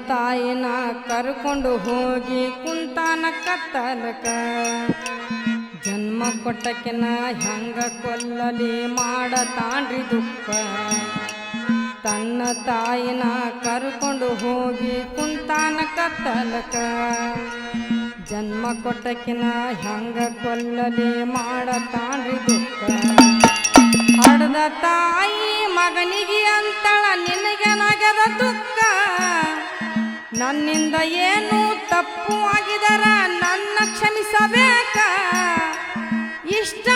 ತಾಯಿನ ಕರ್ಕೊಂಡು ಹೋಗಿ ಕುಂತಾನ ಕತ್ತಲಕ ಜನ್ಮ ಕೊಟ್ಟಕಿನ ಹೆಂಗ ಕೊಲ್ಲಲಿ ಮಾಡತಾನ್ರಿ ದುಃಖ ತನ್ನ ತಾಯಿನ ಕರ್ಕೊಂಡು ಹೋಗಿ ಕುಂತಾನ ಕತ್ತಲಕ ಜನ್ಮ ಕೊಟ್ಟಕಿನ ಹೆಂಗ ಕೊಲ್ಲಲಿ ಮಾಡತಾನ್ರಿ ದುಃಖ ಹಡ್ದ ತಾಯಿ ಮಗನಿಗೆ ಅಂತಳ ನಿನಗೆ ನಗದ ದುಃಖ ನನ್ನಿಂದ ಏನು ತಪ್ಪು ಆಗಿದರ ನನ್ನ ಕ್ಷಮಿಸಬೇಕ ಇಷ್ಟ